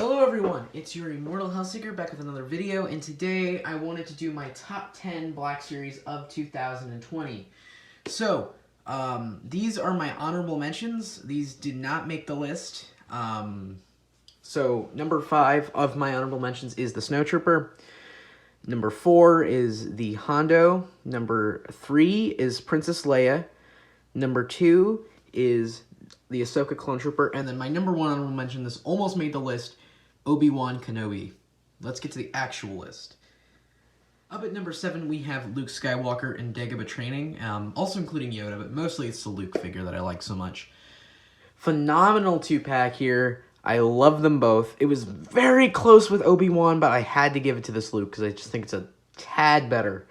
Hello everyone, it's your Immortal Hellseeker back with another video, and today I wanted to do my top 10 Black Series of 2020. So, these are my honorable mentions. These did not make the list. So, number 5 of my honorable mentions is the Snowtrooper. Number 4 is the Hondo. Number 3 is Princess Leia. Number 2 is the Ahsoka Clone Trooper. And then my number 1 honorable mention, this almost made the list, Obi-Wan Kenobi. Let's get to the actual list. Up at number 7, we have Luke Skywalker in Dagobah Training, also including Yoda, but mostly it's the Luke figure that I like so much. Phenomenal 2-pack here. I love them both. It was very close with Obi-Wan, but I had to give it to this Luke because I just think it's a tad better.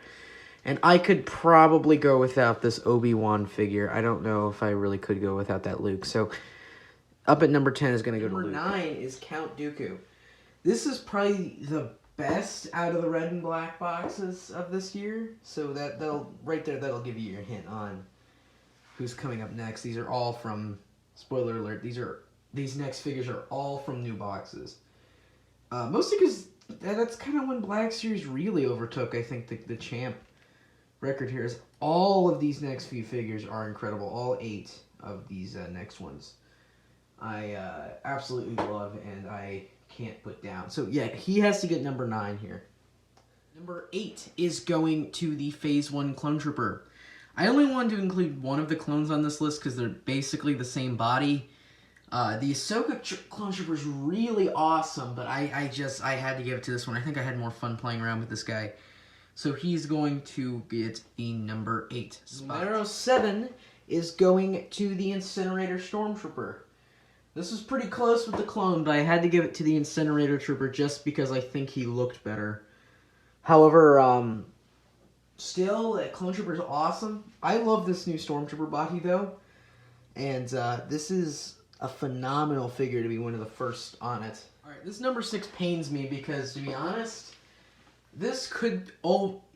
And I could probably go without this Obi-Wan figure. I don't know if I really could go without that Luke. So up at number 10 is going to go to Luke. Number 9 is Count Dooku. This is probably the best out of the red and black boxes of this year. So right there, that'll give you your hint on who's coming up next. These are all from, spoiler alert, these next figures are all from new boxes. Mostly because that's kind of when Black Series really overtook, I think, the champ record here. Is all of these next few figures are incredible. All 8 of these next ones I absolutely love and I can't put down. So yeah, he has to get number 9 here. Number 8 is going to the Phase 1 Clone Trooper. I only wanted to include one of the clones on this list because they're basically the same body. The Ahsoka Clone Trooper is really awesome, but I had to give it to this one. I think I had more fun playing around with this guy. So he's going to get a number 8 spot. Number 7 is going to the Incinerator Stormtrooper. This was pretty close with the clone, but I had to give it to the Incinerator Trooper just because I think he looked better. However, still, that Clone Trooper is awesome. I love this new Stormtrooper body, though. And this is a phenomenal figure to be one of the first on it. Alright, this number 6 pains me because, to be honest, this could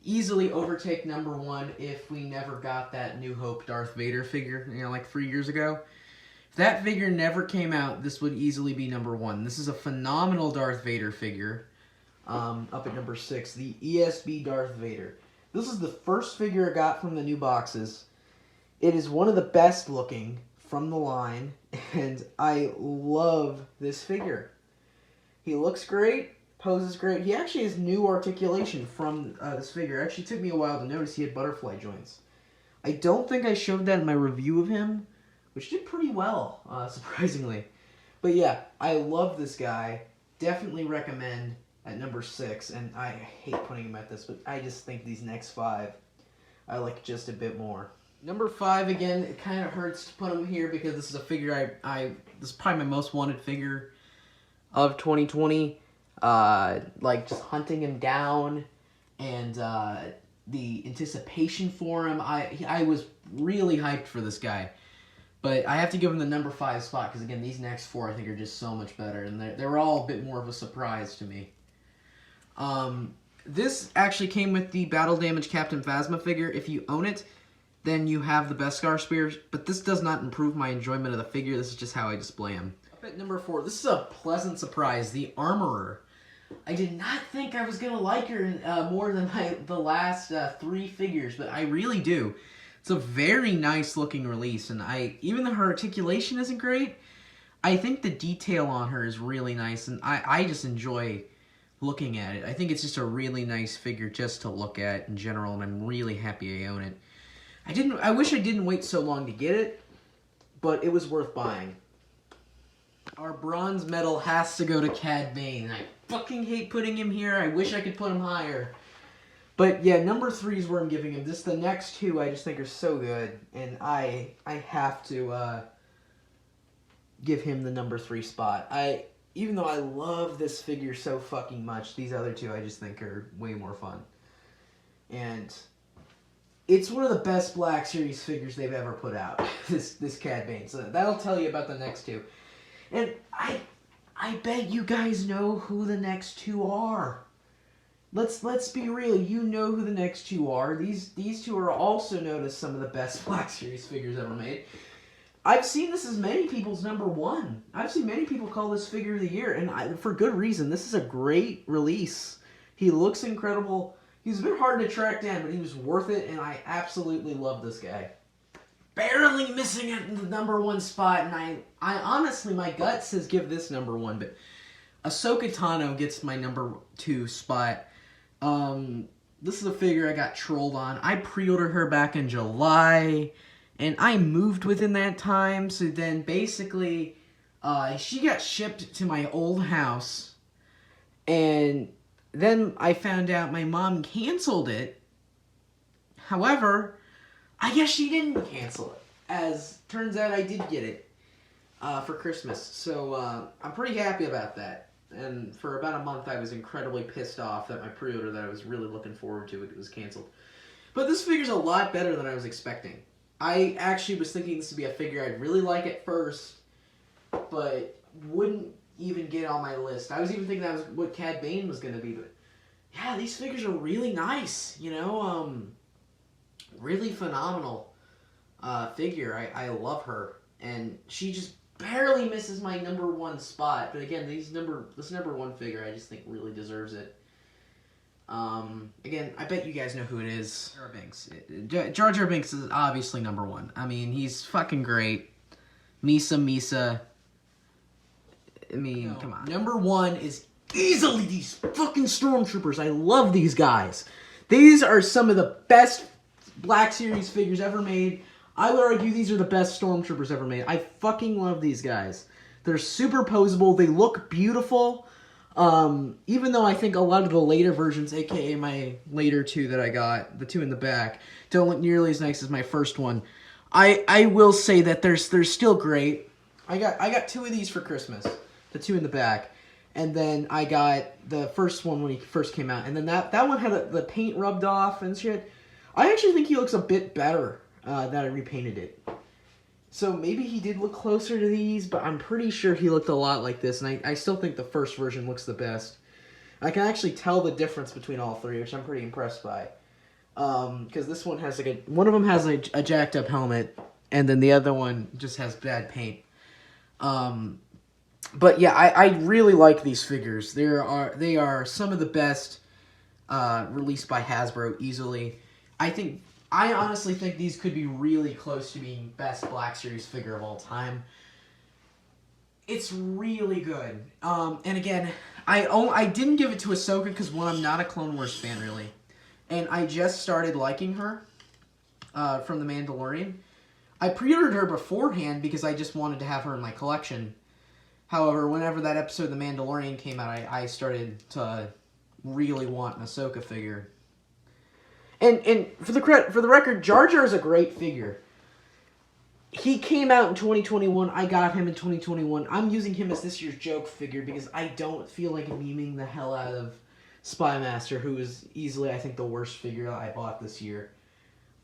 easily overtake number 1 if we never got that New Hope Darth Vader figure, like 3 years ago. If that figure never came out, this would easily be number 1. This is a phenomenal Darth Vader figure. Up at number 6, the ESB Darth Vader. This is the first figure I got from the new boxes. It is one of the best looking from the line, and I love this figure. He looks great, poses great. He actually has new articulation from this figure. It actually took me a while to notice he had butterfly joints. I don't think I showed that in my review of him, which did pretty well, surprisingly. But yeah, I love this guy. Definitely recommend at number 6, and I hate putting him at this, but I just think these next 5 I like just a bit more. Number 5, again, it kind of hurts to put him here because this is a figure this is probably my most wanted figure of 2020. Like, just hunting him down and the anticipation for him. I was really hyped for this guy. But I have to give him the number 5 spot because, again, these next 4 I think are just so much better. And they're all a bit more of a surprise to me. This actually came with the Battle Damage Captain Phasma figure. If you own it, then you have the Beskar Spears. But this does not improve my enjoyment of the figure. This is just how I display him. Up at number 4, this is a pleasant surprise. The Armorer. I did not think I was going to like her more than the last 3 figures, but I really do. It's a very nice looking release, and even though her articulation isn't great, I think the detail on her is really nice, and I just enjoy looking at it. I think it's just a really nice figure just to look at in general, and I'm really happy I own it. I wish I didn't wait so long to get it, but it was worth buying. Our bronze medal has to go to Cad Bane, and I fucking hate putting him here. I wish I could put him higher. But yeah, number 3 is where I'm giving him. The next 2 I just think are so good, and I have to give him the number 3 spot. Even though I love this figure so fucking much, these other 2 I just think are way more fun. And it's one of the best Black Series figures they've ever put out, this Cad Bane. So that'll tell you about the next 2. And I bet you guys know who the next 2 are. Let's be real. You know who the next 2 are. These 2 are also known as some of the best Black Series figures ever made. I've seen this as many people's #1. I've seen many people call this figure of the year, and for good reason. This is a great release. He looks incredible. He's a bit hard to track down, but he was worth it, and I absolutely love this guy. Barely missing it in the #1 spot, and I honestly, my gut says give this #1, but Ahsoka Tano gets my #2 spot. This is a figure I got trolled on. I pre-ordered her back in July, and I moved within that time, so then basically, she got shipped to my old house, and then I found out my mom canceled it. However, I guess she didn't cancel it. As turns out, I did get it for Christmas, so I'm pretty happy about that. And for about a month, I was incredibly pissed off that my pre-order that I was really looking forward to, it was canceled. But this figure's a lot better than I was expecting. I actually was thinking this would be a figure I'd really like at first, but wouldn't even get on my list. I was even thinking that was what Cad Bane was going to be, but yeah, these figures are really nice, you know, really phenomenal figure. I love her, and she just barely misses my #1 spot, but again, this #1 figure I just think really deserves it. Again, I bet you guys know who it is. Jar Binks. Jar Jar Binks is obviously #1. I mean, he's fucking great. Misa. I mean, come on. #1 is easily these fucking Stormtroopers. I love these guys. These are some of the best Black Series figures ever made. I would argue these are the best Stormtroopers ever made. I fucking love these guys. They're super posable. They look beautiful. Even though I think a lot of the later versions, aka my later two that I got, the two in the back, don't look nearly as nice as my first one. I will say that they're still great. I got 2 of these for Christmas, the 2 in the back, and then I got the first one when he first came out, and then that one had the paint rubbed off and shit. I actually think he looks a bit better that I repainted it. So maybe he did look closer to these, but I'm pretty sure he looked a lot like this, and I still think the first version looks the best. I can actually tell the difference between all 3, which I'm pretty impressed by. Because this one has one of them has a jacked up helmet, and then the other one just has bad paint. But yeah, I really like these figures. They are some of the best released by Hasbro easily. I honestly think these could be really close to being best Black Series figure of all time. It's really good. And again, I didn't give it to Ahsoka because, one, I'm not a Clone Wars fan, really. And I just started liking her from The Mandalorian. I pre-ordered her beforehand because I just wanted to have her in my collection. However, whenever that episode of The Mandalorian came out, I started to really want an Ahsoka figure. And for the record, Jar Jar is a great figure. He came out in 2021. I got him in 2021. I'm using him as this year's joke figure because I don't feel like memeing the hell out of Spy Master, who is easily, I think, the worst figure I bought this year.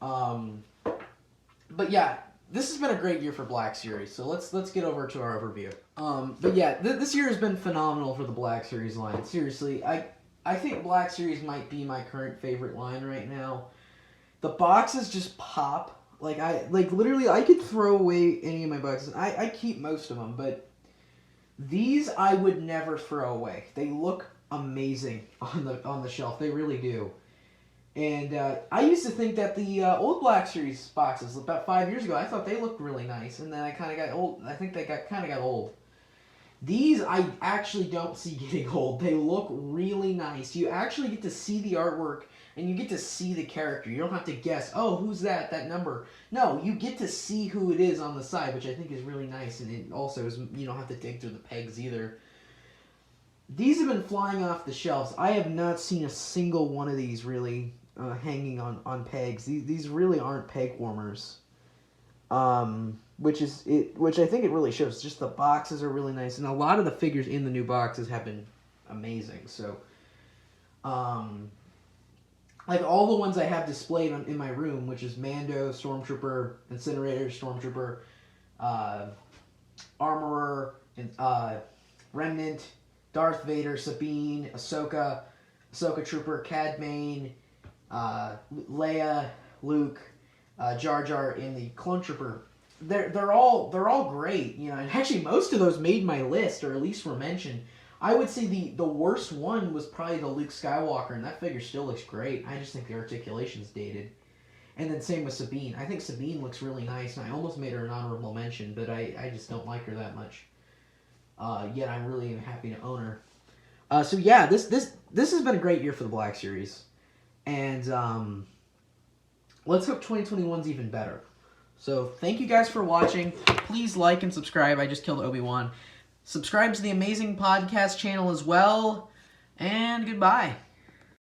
But yeah, this has been a great year for Black Series. So let's get over to our overview. But yeah, this year has been phenomenal for the Black Series line. Seriously, I think Black Series might be my current favorite line right now. The boxes just pop. Literally, I could throw away any of my boxes. I keep most of them, but these I would never throw away. They look amazing on the shelf. They really do. And I used to think that the old Black Series boxes, about 5 years ago, I thought they looked really nice, and then I kind of got old. I think they kind of got old. These I actually don't see getting old. They look really nice. You actually get to see the artwork, and you get to see the character. You don't have to guess, oh, who's that number? No, you get to see who it is on the side, which I think is really nice, and it also is, you don't have to dig through the pegs either. These have been flying off the shelves. I have not seen a single one of these really hanging on pegs. These really aren't peg warmers. Which I think it really shows. Just the boxes are really nice, and a lot of the figures in the new boxes have been amazing. So, like all the ones I have displayed in my room, which is Mando, Stormtrooper, Incinerator, Stormtrooper, Armorer, Remnant, Darth Vader, Sabine, Ahsoka Trooper, Cad Bane, Leia, Luke, Jar Jar in the Clone Trooper they're all great, you know. And actually, most of those made my list, or at least were mentioned. I would say the worst one was probably the Luke Skywalker, and that figure still looks great. I just think the articulation's dated. And then same with Sabine. I think Sabine looks really nice, and I almost made her an honorable mention, but I just don't like her that much. Yet I'm really happy to own her. So yeah, this has been a great year for the Black Series, and let's hope 2021's even better. So thank you guys for watching. Please like and subscribe. I just killed Obi-Wan. Subscribe to the Amazing Podcast channel as well, and goodbye.